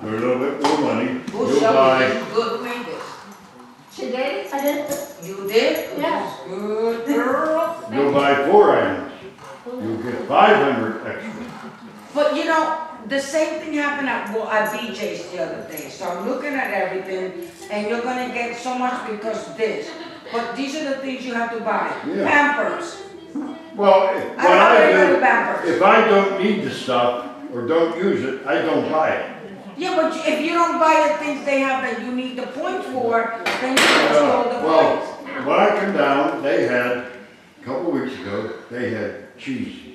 a little bit more money. Oh, You'll Shelby, buy, that's good fingers. She did? I did. You did? Yeah. Good girl. you'll buy 4 items. You'll get 500 extra. But you know, the same thing happened at BJ's the other day. So I'm looking at everything, and you're gonna get so much because of this. But these are the things you have to buy. Yeah. Pampers. Well, I don't have any Pampers. if I don't need the stuff or don't use it, I don't buy it. Yeah, but if you don't buy the things they have that you need the points for, then you can steal the Well, points. when I come down, they had, a couple weeks ago, they had cheeses.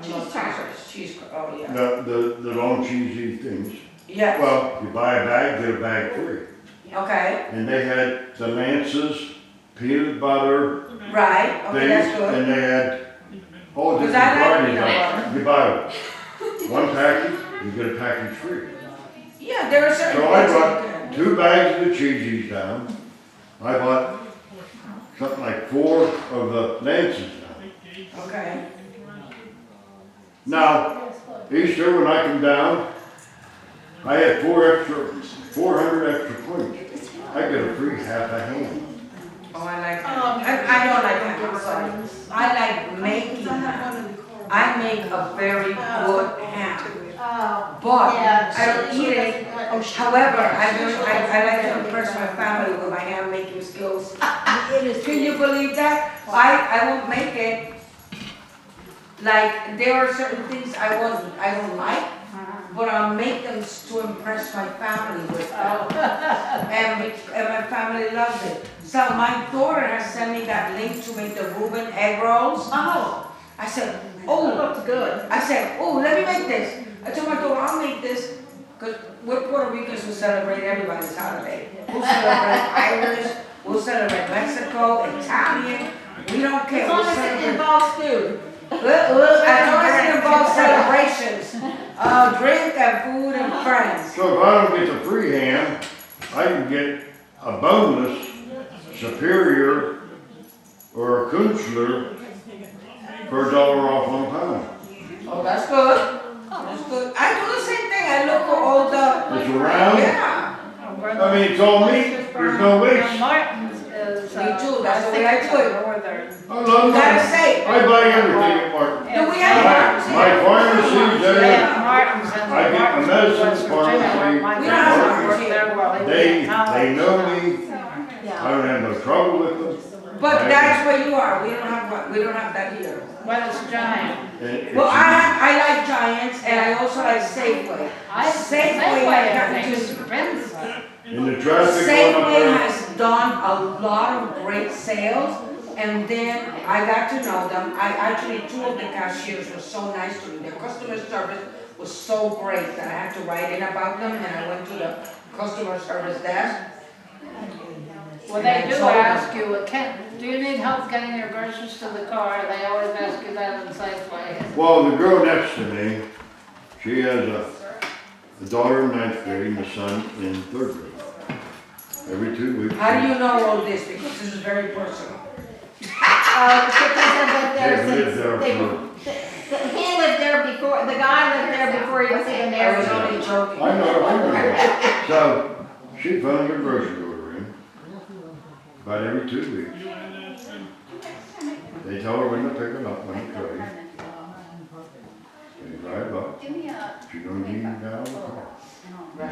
Cheese tacos. Cheese, oh yeah. The long cheesy things. Yes, Well, you buy a bag, get a bag free. okay, And they had the Lance's peanut butter right, okay, that's things, good. and they had all Because different I like varieties. peanut of it. You buy one package, you get a package free. Yeah, there are certain So I things that brought you can. 2 bags of the cheesies down. I bought something like 4 of the Lance's down. Okay, Now, Easter, when I come down, I had 400 extra points. I get a free half a ham. oh, I like that. I don't like that, I'm sorry. I like making ham. I make a very good ham. Oh. But Yeah. I don't eat it. However, I like to impress my family with my ham making skills. Can you believe that? I won't make it. Like, there are certain things I don't like, but I'll make them to impress my family with. And my family loves it. So my daughter has sent me that link to make the Reuben egg rolls. Oh, I said, that oh, looked good. let me make this. I told my daughter, I'll make this. Because we're Puerto Ricans who celebrate everybody's holiday. We'll celebrate Irish, we'll celebrate Mexico, Italian, we don't care. As long We'll as it celebrate- involves food. Look, as long as it involves celebrations, drink and food and friends. So if I don't get the free ham, I can get a boneless, superior, or a Kunstler for $1 off on pound. Oh, that's good. That's good. I do the same thing. I look for all the, It's around, yeah. I mean, it's all meat, there's no waste. Martin's is, Me too, that's the I way I think do it's it. a northern. I love You gotta it. say, I buy everything at Martin. do we have My pharmacy? pharmacy's They there, have Martin's and I get the Martin's in medicine West Virginia, pharmacy. my We don't have grandson worked pharmacy. there while he was they in college. know me, Yeah. I don't have no trouble with them. But that's where you are. We don't have that here. Well, it's giant. And it's- Well, I like Giants and I also like Safeway. Safeway has gotten I think to- is expensive. In the traffic going up Safeway there, has done a lot of great sales, and then I got to know them. Two of the cashiers were so nice to me. Their customer service was so great that I had to write in about them, and I went to the customer service desk. Well, they do ask you, do you need help getting your groceries to the car? They always ask you that in Safeway. well, the girl next to me, she has a daughter in 9th grade and a son in 3rd grade. Every 2 weeks. How do you know all this? Because this is very personal. Because of They've lived their, there he lived there before, the guy lived there before he was even I was there. only joking. I know. So, she phones her grocery order in, about every 2 weeks. They tell her when to pick it up, when it's ready. They drive up, Give me a. she don't even get out of the car.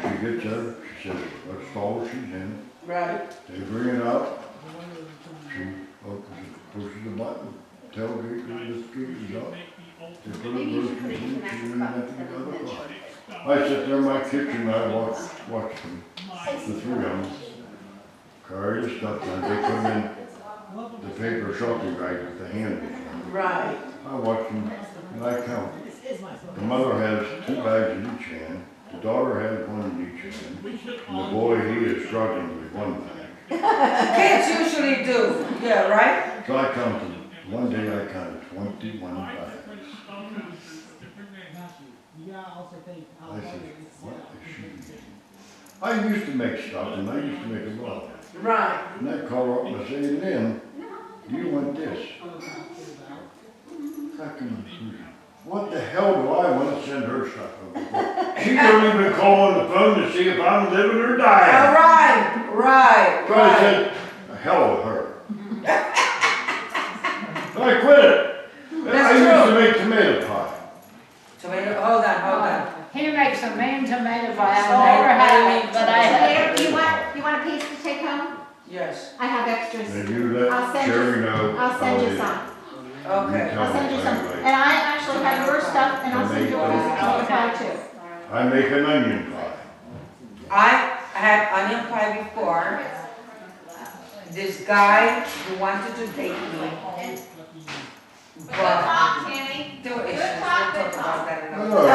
She gets there, she says, what stall she's in, Right. they bring it out, she pushes the button, tailgate goes, this gate is up. They put her Maybe you should put groceries it in, in she's an in actual nothing cup but instead the of car. I sit there in my kitchen, I watch them, the 3 of them, carry the stuff down, they put them in the paper shopping bag with the handles on. Right. I watch them and I count. The mother has 2 bags in each hand, the daughter has 1 in each hand, and the boy, he is struggling with 1 bag. Kids usually do. Yeah, right? So I counted, one day I counted 21 bags. I said, what is she doing? I used to make stuff and I used to make a lot. Right. And I call her up and I say, and then, you want this? What the hell do I want to send her stuff over for? She don't even call on the phone to see if I'm living or All dying. right, right, So I said, the hell with her. So I quit it. I used to make tomato pie. Tomato, hold on. He makes a mean tomato pie, I've never had it, but I had it. You want a piece to take home? Yes. I have extras. And you let I'll send Sherry you, know. I'll send how you it some. Okay. I'll send you some. And I actually have your stuff and I'll send you a piece of chicken pie too. is. I make an onion pie. I had onion pie before. This guy who wanted to date me. But Tammy. there were issues, we'll talk about that All another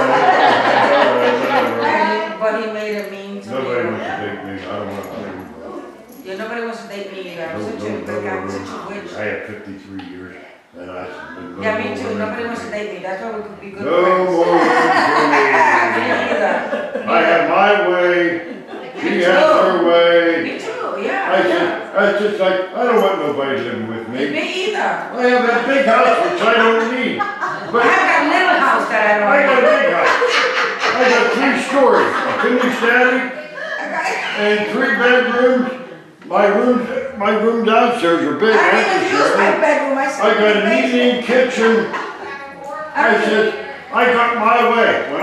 right, time. But he made a mean to Nobody wants me. to date me, I don't want to date anybody. Yeah, nobody wants to date me either. I'm such a No, good guy, no, such a no. witch. I have 53 years, and I. Yeah, me too. Nobody wants to date me. That's why we could be good No friends. more women Me for me. either. I have my way, she has her way. Me too, I yeah. said, that's just like, I don't want nobody living with me. Me either. I have a big house which I don't need. I But have that little house that I I got a don't big house. I got 3 stories, a finished attic, and 3 bedrooms. My room downstairs are big, I that's didn't for use my sure. bedroom, I I sleep got in an the basement. eating kitchen. I said, I got my way. When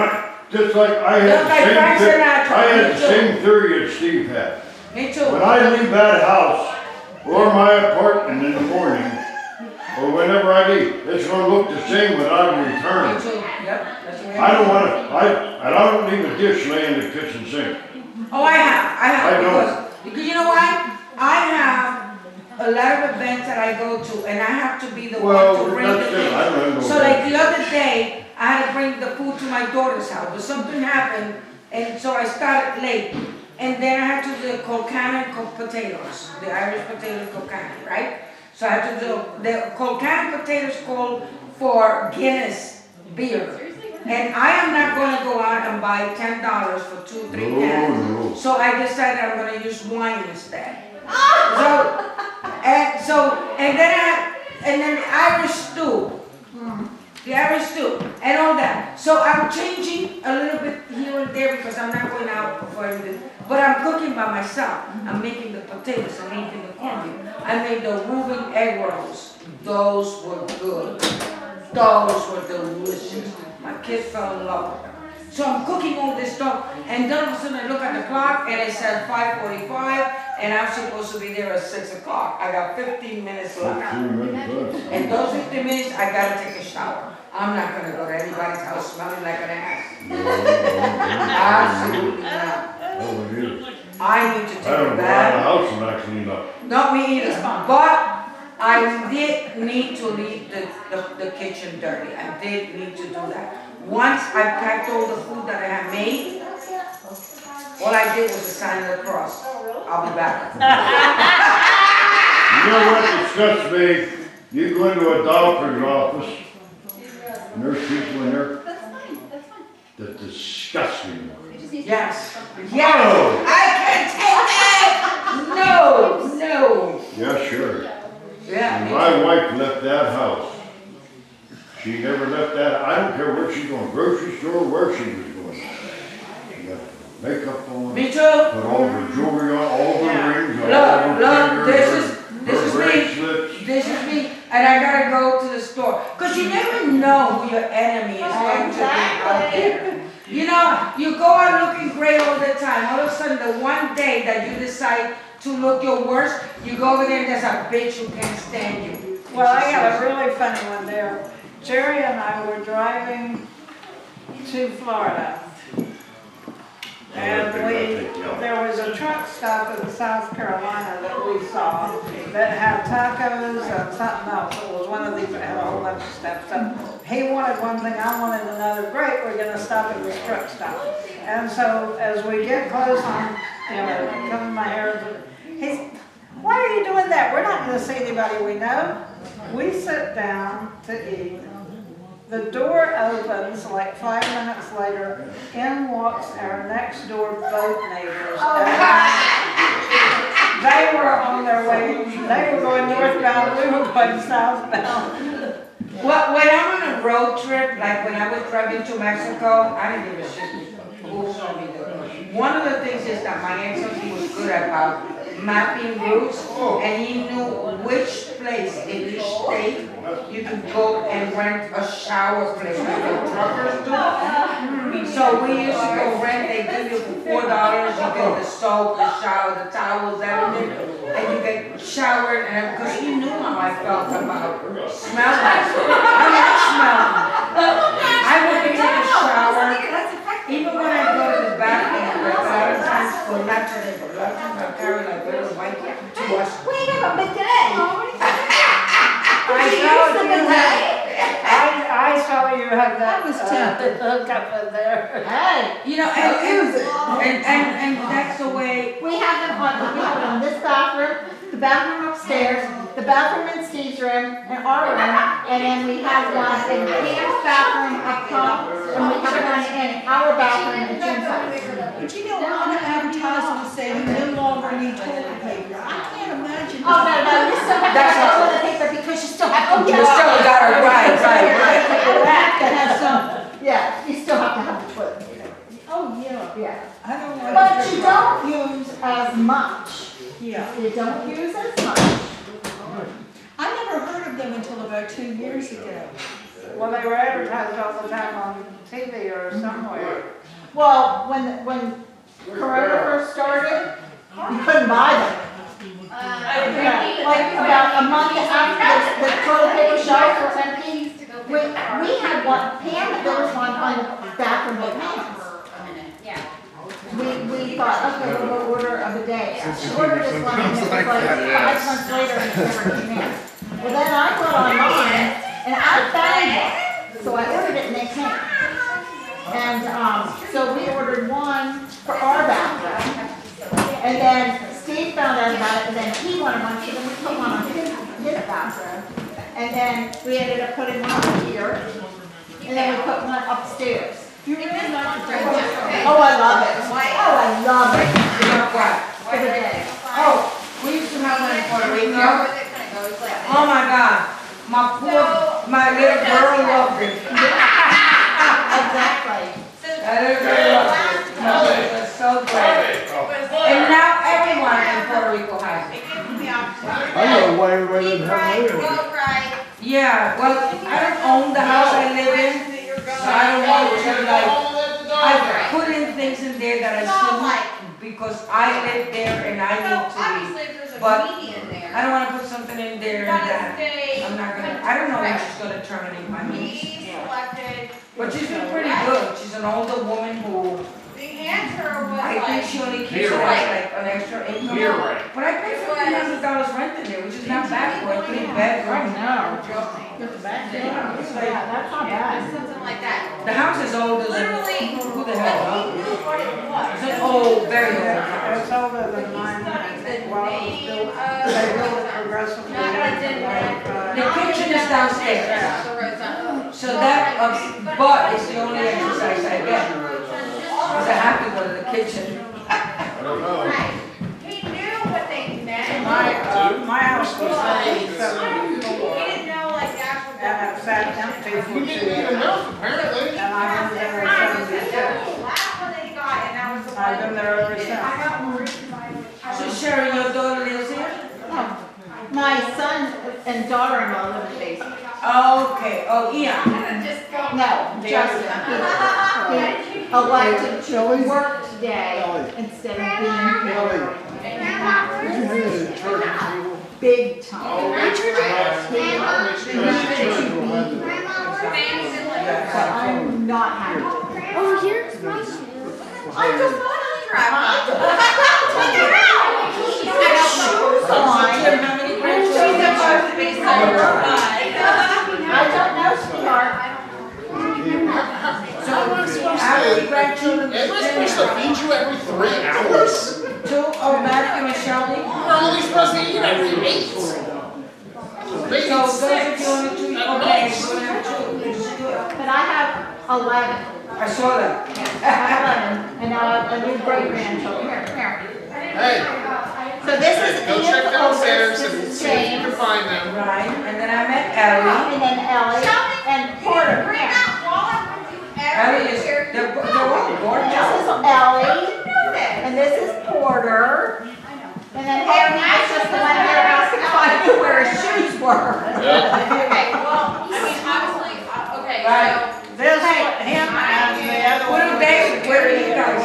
just like I had Just like Frank the same, Sinatra, I had me the too. same theory that Steve had. Me too. When I leave that house or my apartment in the morning, or whenever I leave, it's gonna look the same when I Me return. too, yep, that's the way I don't wanna, and I don't leave a dish laying in the kitchen sink. Oh, I have, I don't. because you know why? I have a lot of events that I go to, and I have to be the one Well, to bring the that's it, I things. don't know. So like the other day, I had to bring the food to my daughter's house, but something happened, And so I started late. And then I had to do the Colcan potatoes, the Irish potato Colcan, right? So I had to do, the Colcan potatoes called for Guinness beer. And I am not gonna go out and buy $10 for 2-3 cans. No. So I decided I'm gonna use wine instead. And then the Irish stew. The Irish stew and all that. So I'm changing a little bit here and there because I'm not going out for anything. But I'm cooking by myself. I'm making the potatoes, I'm making the cornmeal. I made the Reuben egg rolls. Those were good. Those were delicious. My kids fell in love with them. So I'm cooking all this stuff, and then all of a sudden I look at the clock and it said 5:45, and I'm supposed to be there at 6 o'clock. I got 15 minutes left. 15 minutes left. And those 15 minutes, I gotta take a shower. I'm not gonna go to anybody's house smelling like an ass. Absolutely not. Oh, it is. I need to take I don't a go around the bath. house and not clean up. Not me either, but I did need to leave the kitchen dirty. I did need to do that. Once I packed all the food that I had made, all I did was a sign of the cross. I'll be back. You know what disgusts me? You go into a doctor's office, and there's people in there That's fine, that's fine. that disgust me. It just needs to. Yes. Oh. Yes. I can't take that. No. Yeah, sure. Yeah. When my wife left that house, she never left that, I don't care where she's going, grocery store, where she was going. She got makeup on, Me too. put all the jewelry on, all the rings, all the Look, fingers, this is her me. bracelets. This is me, and I gotta go to the store. Cause you never know who your enemy is going to be out there. You know, you go out looking great all the time. All of a sudden, the one day that you decide to look your worst, you go over there and there's a bitch who can't stand you. Well, I got a really funny one there. Jerry and I were driving to Florida. And there was a truck stop in South Carolina that we saw that had tacos and something else. It was one of these that had a whole bunch of stuff. So he wanted one thing, I wanted another. Great, we're gonna stop at this truck stop. And so as we get close on, coming my hair, he's, why are you doing that? We're not gonna see anybody we know. We sit down to eat. The door opens like 5 minutes later. In walks our next door boat neighbors. They were on their way. They were going northbound. We were going southbound. Well, when I'm on a road trip, like when I was driving to Mexico, I didn't give a shit who saw me there. One of the things is that my ex-husband was good about mapping routes, and he knew which place in each state you could go and rent a shower place, like the truckers do. So we used to go rent, they give you for $4, you get the soap, the shower, the towels, everything, and you get showered, and because he knew how I felt about smelling. I like smelling. I wouldn't take a shower. Even when I go to the bathroom, like a lot of times for not today, but a lot of times I carry like little white to wash. We have a bidet. I saw you have that. That was tempting. Hook up in there. Hey, You know, and that's the way. we have them on this bathroom, the bathroom upstairs, the bathroom in Steve's room, and our room, and then we have one in Pam's bathroom up top, and we have one in our bathroom in Jim's house. But you know, on the advertisement saying you no longer need toilet paper. I can't imagine. Oh, no, you still have to have toilet paper because you still have to. You still got it right. That has some, yeah, you still have to have the toilet paper. Oh, yeah. Yeah. I don't know. But you don't use as much. Yeah. You don't use as much. I never heard of them until about 2 years ago. Well, they were advertised all the time on TV or somewhere. Well, when Corona first started, you couldn't buy them. Like about a month after the toilet paper shelves were empty, we had one, Pam, there was one on the bathroom with Pam's. We thought, okay, we'll go order of the day. She ordered this one and it was like 5 months later and it never came in. Well, then I went online and I found it, so I ordered it and they came. And, so we ordered one for our bathroom. And then Steve found out about it, and then he wanted one, so then we put one on his bathroom. And then we ended up putting one on here, and then we put one upstairs. You really like the drink? Oh, I love it. Oh, I love it. You know what? For the day. Oh, we used to have one in Puerto Rico. Oh my God, my little girl loved it. Exactly. My little girl loved it. No, it was so great. And now everyone in Puerto Rico has it. I know why everybody doesn't have it. Yeah, well, I don't own the house I live in, so I don't know, so like, I put in things in there that I shouldn't, because I live there and I need to be. But I don't wanna put something in there that I'm not gonna, I don't know when she's gonna terminate my lease. But she's been pretty good, she's an older woman who, I think she only keeps it as like an extra income. You're right. But I pay $1,500 rent in there, which is not bad for a 3-bedroom. Yeah, that's not bad. Something like that. The house is older than, Literally, who the hell, huh? he knew what it was. It's an old, very old house. It's older than mine. Well, it was built, they built it progressively. The kitchen is downstairs, so that, but it's the only exercise I get. Because I have to go to the kitchen. I don't know. He knew what they meant. My house was He 74, didn't know like the actual. and it sat empty for 2 You didn't need years. enough, apparently. And I've been there ever since. The last one that he got, and that was the one. I've been there ever since. I got one. So Sherry, your daughter lives here? My son and daughter-in-law live in the basement. Okay, oh, Ian. No, Justin. He elected to work today instead of being here. Big time. But I'm not happy. Oh, here's my. I'm just not She's got shoes on. She's supposed to be so I don't know, sweetheart. How many grandchildren? Am I supposed to feed you every 3 hours? 2, oh, Matthew and Shelby? We're only supposed to eat every 8. They So eat those are 6. the only 2, At okay, most. so we have 2. But I have 11. I saw that. I have 11. And now I have a new great grandchild. Here. Hey, So this is go Ian's check downstairs oldest, and this is see if you James, can find them. Right, and then I met Ellie. and then Ellie, and Porter. Bring Here. that wallet with you Ellie is, everywhere. they're all This gorgeous. is Ellie, and this is Porter. And then Aaron was just the one here asking if I knew where his shoes were. Okay, well, I mean, obviously, okay, Right. so. This, him and the other What one. do they, where do you guys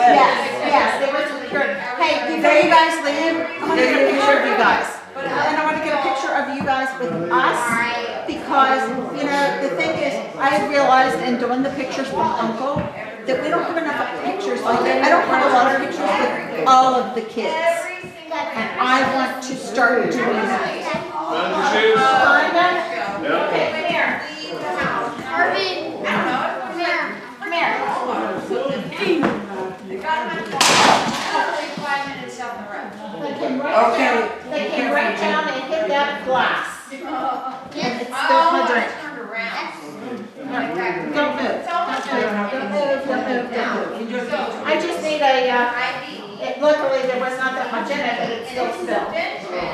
Yes, they were secured. Hey, before you guys leave, I'm gonna get a picture of you guys. And I wanna get a picture of you guys with us, because, you know, the thing is, I realized in doing the pictures from Uncle, that we don't have enough pictures, like, I don't have a lot of pictures with all of the kids. And I want to start doing that. Found your shoes? Kinda? Okay. Come here, leave the house. Arvin, I don't know, come here. Come here. They got him at the hopefully 5 minutes down the road. They came right Okay. down, they came right down and hit that glass. And it spilled my Oh, drink. I turned around. Don't move. Don't move. I just need a, luckily there was not that much in it, but it still spilled.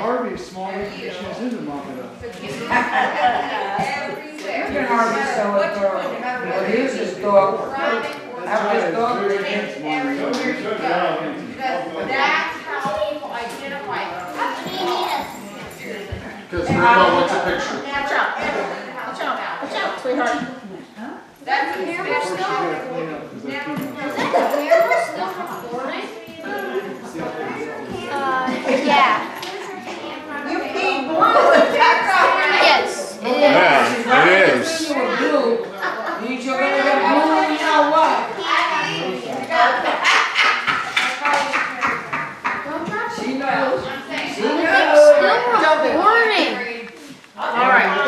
Harvey's small, she has his mop it up. You're hardly so adorable. Well, here's his dog. After his dog, That's how people identify. Because Remo wants a picture. Watch out. Watch out. Watch out, sweetheart. That's a camera still. yeah. You peed blue. Yes, it is. Yeah, it is. you were blue,